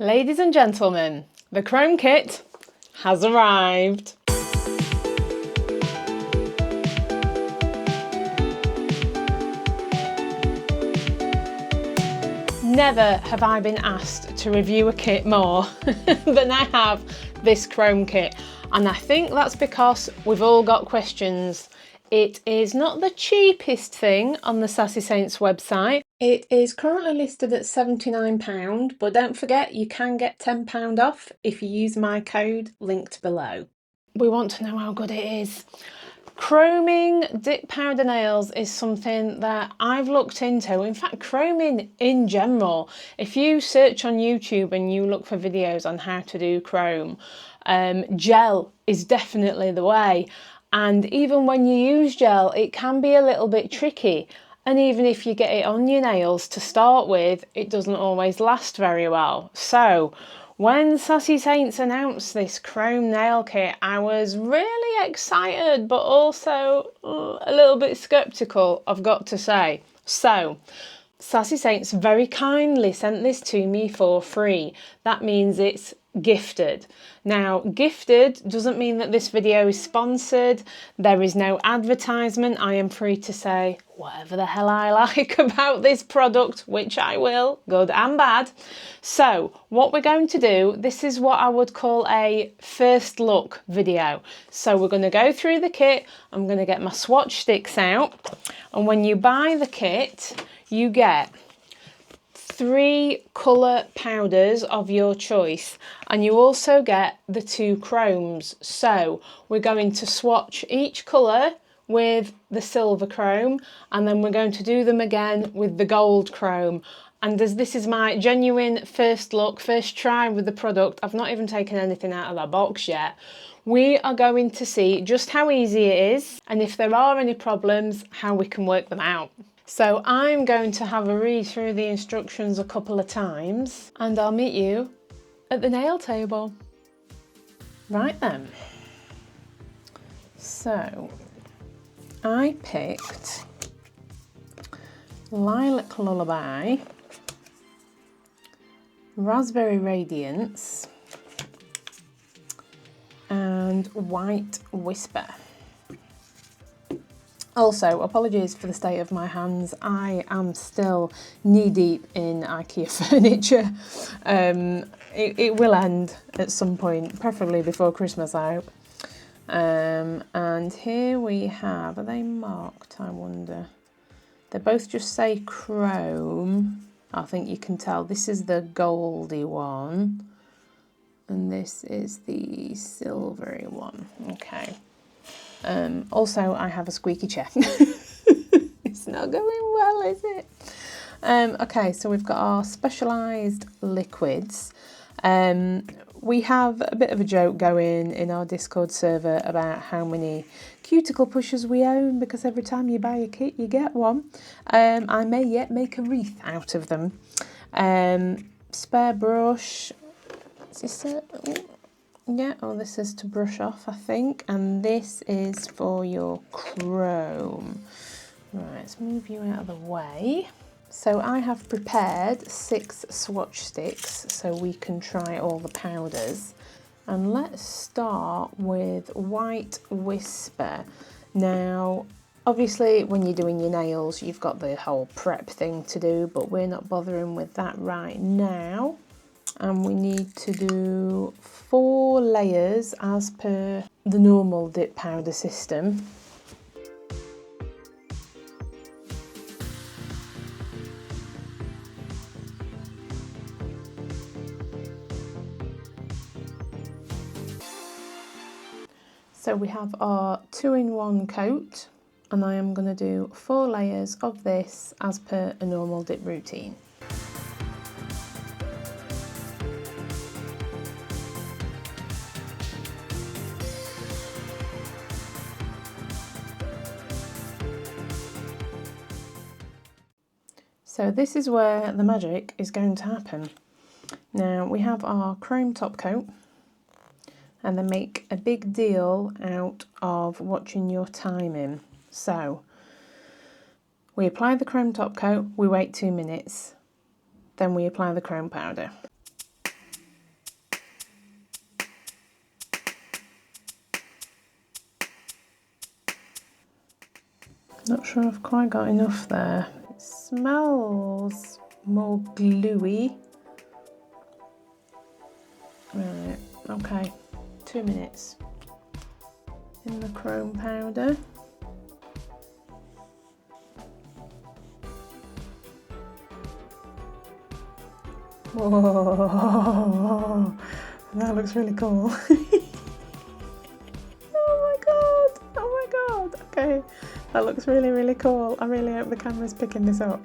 Ladies and gentlemen, the chrome kit has arrived. Never have I been asked to review a kit more than I have this chrome kit, and I think that's because we've all got questions. It is not the cheapest thing on the Sassy Saints website. It is currently listed at £79, but don't forget you can get £10 off if you use my code linked below. We want to know how good it is. Chroming dip powder nails is something that I've looked into. In fact, chroming in general, if you search on YouTube and you look for videos on how to do chrome, gel is definitely the way. And even when you use gel, it can be a little bit tricky. And even if you get it on your nails to start with, it doesn't always last very well. So when Sassy Saints announced this chrome nail kit, I was really excited, but also a little bit skeptical, I've got to say. So Sassy Saints very kindly sent this to me for free. That means it's gifted. Now, gifted doesn't mean that this video is sponsored. There is no advertisement. I am free to say whatever the hell I like about this product, which I will, good and bad. So what we're going to do, this is what I would call a first look video. So we're going to go through the kit. I'm going to get my swatch sticks out. And when you buy the kit, you get 3 colour powders of your choice, and you also get the 2 chromes. So we're going to swatch each colour with the silver chrome, and then we're going to do them again with the gold chrome. And as this is my genuine first look, first try with the product, I've not even taken anything out of the box yet. We are going to see just how easy it is, and if there are any problems, how we can work them out. So I'm going to have a read through the instructions a couple of times, and I'll meet you at the nail table. Right then. So I picked Lilac Lullaby, Raspberry Radiance, and White Whisper. Also, apologies for the state of my hands. I am still knee-deep in IKEA furniture. It will end at some point, preferably before Christmas, I hope. And here we have, are they marked, I wonder? They both just say chrome. I think you can tell this is the goldy one, and this is the silvery one. Okay. Also, I have a squeaky chair. It's not going well, is it? Okay, so we've got our specialised liquids. We have a bit of a joke going in our Discord server about how many cuticle pushers we own, because every time you buy a kit, you get one. I may yet make a wreath out of them. Spare brush. Is this it? Yeah, oh, this is to brush off, I think, and this is for your chrome. Right, let's move you out of the way. So I have prepared 6 swatch sticks so we can try all the powders. And let's start with White Whisper. Now, obviously, when you're doing your nails, you've got the whole prep thing to do, but we're not bothering with that right now. And we need to do 4 layers as per the normal dip powder system. So we have our 2-in-1 coat, and I am going to do 4 layers of this as per a normal dip routine. So this is where the magic is going to happen. Now we have our chrome top coat, and they make a big deal out of watching your timing. So we apply the chrome top coat, we wait 2 minutes, then we apply the chrome powder. Not sure I've quite got enough there. It smells more gluey. Right, okay, 2 minutes in the chrome powder. Whoa, that looks really cool. Oh my god, okay, that looks really, really cool. I really hope the camera's picking this up.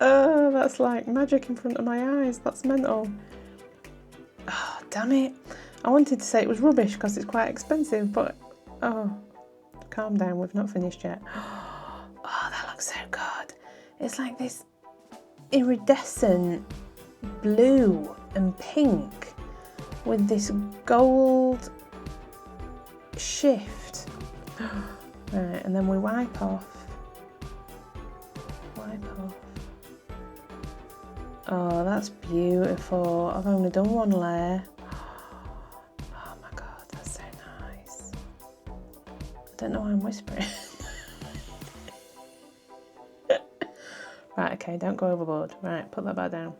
Oh, that's like magic in front of my eyes, that's mental. Oh, damn it. I wanted to say it was rubbish because it's quite expensive, but oh, calm down, we've not finished yet. Oh, that looks so good. It's like this iridescent blue and pink with this gold shift. Right, and then we wipe off. Oh, that's beautiful. I've only done one layer. Oh my god, that's so nice. I don't know why I'm whispering. Right, okay, don't go overboard. Right, put that back down.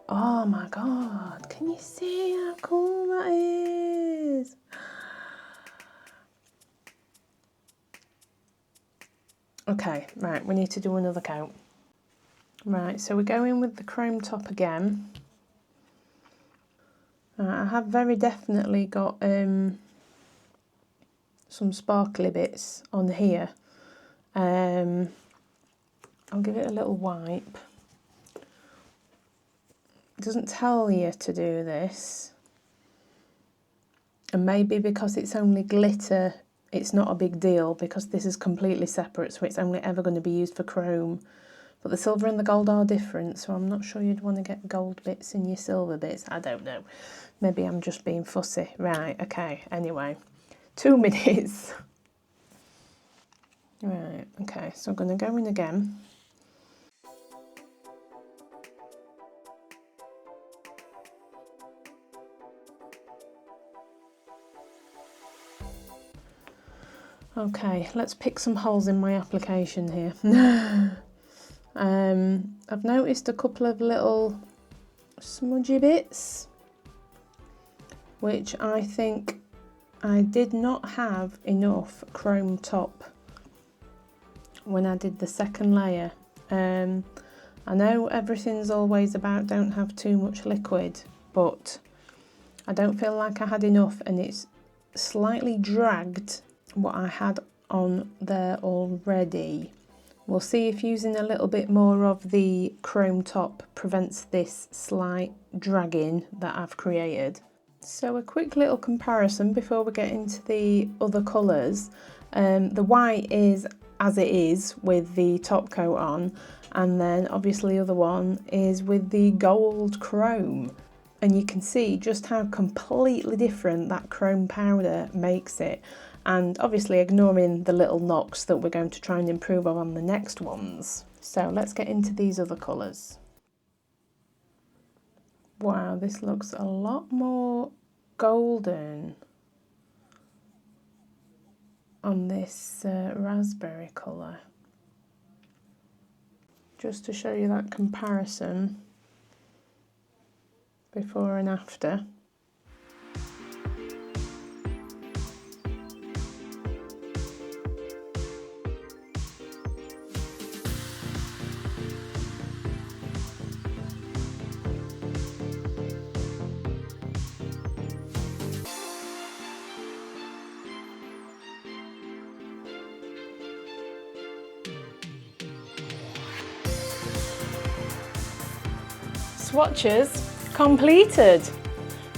Oh my god, can you see how cool that is? Okay, right, we need to do another coat. Right, so we're going with the chrome top again. I have very definitely got some sparkly bits on here. I'll give it a little wipe. It doesn't tell you to do this. And maybe because it's only glitter, it's not a big deal because this is completely separate, so it's only ever going to be used for chrome. But the silver and the gold are different, so I'm not sure you'd want to get gold bits in your silver bits. I don't know. Maybe I'm just being fussy. Right, okay, anyway. 2 minutes. Right, okay, so I'm going to go in again. Okay, let's pick some holes in my application here. I've noticed a couple of little smudgy bits, which I think I did not have enough chrome top when I did the second layer. I know everything's always about don't have too much liquid, but I don't feel like I had enough, and it's slightly dragged what I had on there already. We'll see if using a little bit more of the chrome top prevents this slight dragging that I've created. So a quick little comparison before we get into the other colours. The white is as it is with the top coat on, and then obviously the other one is with the gold chrome. And you can see just how completely different that chrome powder makes it. And obviously ignoring the little knocks that we're going to try and improve on the next ones. So let's get into these other colours. Wow, this looks a lot more golden on this raspberry colour. Just to show you that comparison before and after. Swatches completed.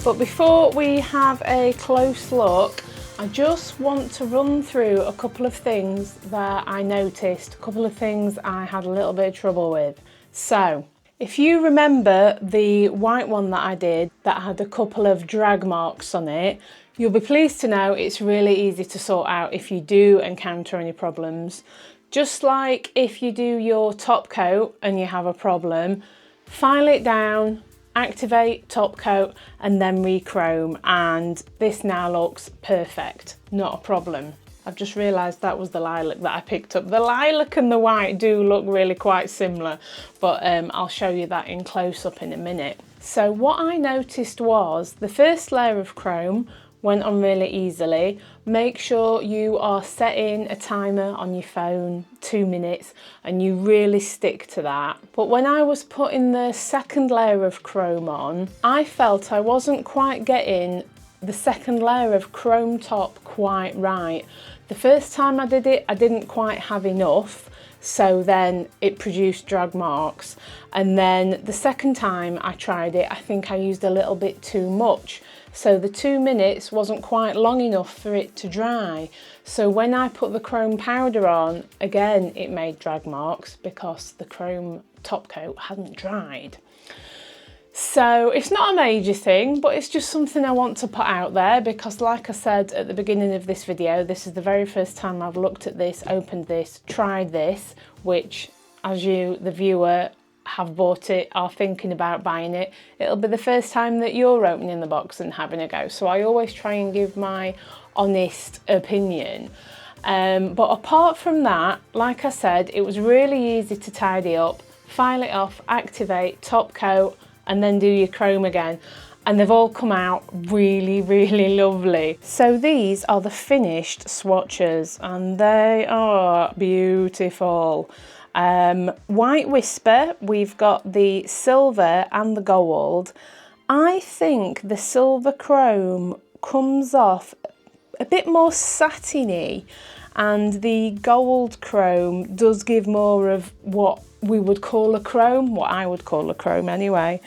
But before we have a close look, I just want to run through a couple of things that I noticed, a couple of things I had a little bit of trouble with. So, if you remember the white one that I did that had a couple of drag marks on it, you'll be pleased to know it's really easy to sort out if you do encounter any problems. Just like if you do your top coat and you have a problem, file it down activate, top coat, and then re-chrome, and this now looks perfect, not a problem. I've just realised that was the lilac that I picked up. The lilac and the white do look really quite similar, but I'll show you that in close-up in a minute. So what I noticed was the first layer of chrome went on really easily. Make sure you are setting a timer on your phone, 2 minutes, and you really stick to that. But when I was putting the second layer of chrome on, I felt I wasn't quite getting the second layer of chrome top quite right. The first time I did it, I didn't quite have enough, so then it produced drag marks. And then the second time I tried it, I think I used a little bit too much. So the 2 minutes wasn't quite long enough for it to dry. So when I put the chrome powder on, again, it made drag marks because the chrome top coat hadn't dried. So it's not a major thing, but it's just something I want to put out there because, like I said at the beginning of this video, this is the very first time I've looked at this, opened this, tried this, which, as you, the viewer, have bought it, are thinking about buying it, it'll be the first time that you're opening the box and having a go. So I always try and give my honest opinion. But apart from that, like I said, it was really easy to tidy up, file it off, activate, top coat, and then do your chrome again. And they've all come out really, really lovely. So these are the finished swatches and they are beautiful. White Whisper, we've got the silver and the gold. I think the silver chrome comes off a bit more satiny and the gold chrome does give more of what we would call a chrome, what I would call a chrome anyway.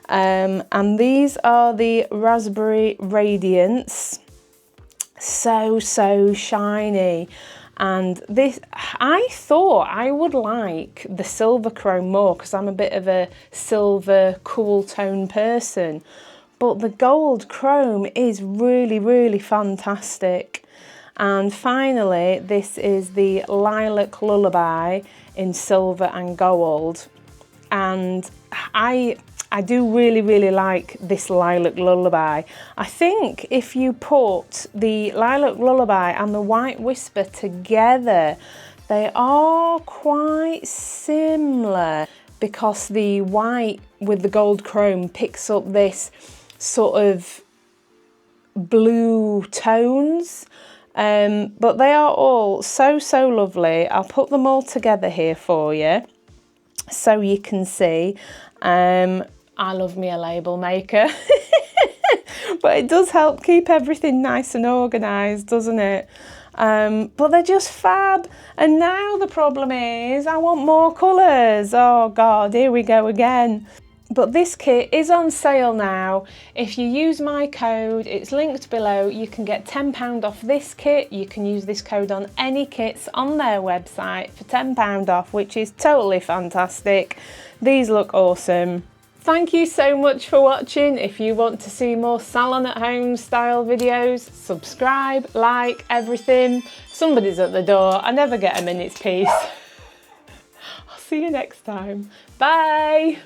And these are the Raspberry Radiance. So shiny. And this, I thought I would like the silver chrome more because I'm a bit of a silver cool tone person. But the gold chrome is really, really fantastic. And finally, this is the Lilac Lullaby in silver and gold. And I do really, really like this Lilac Lullaby. I think if you put the Lilac Lullaby and the White Whisper together, they are quite similar because the white with the gold chrome picks up this sort of blue tones. But they are all so lovely. I'll put them all together here for you so you can see. I love me a label maker, but it does help keep everything nice and organised, doesn't it? But they're just fab. And now the problem is I want more colours. Oh God, here we go again. But this kit is on sale now. If you use my code, it's linked below, you can get £10 off this kit. You can use this code on any kits on their website for £10 off, which is totally fantastic. These look awesome. Thank you so much for watching. If you want to see more salon at home style videos, subscribe, like, everything. Somebody's at the door. I never get a minute's peace. I'll see you next time. Bye.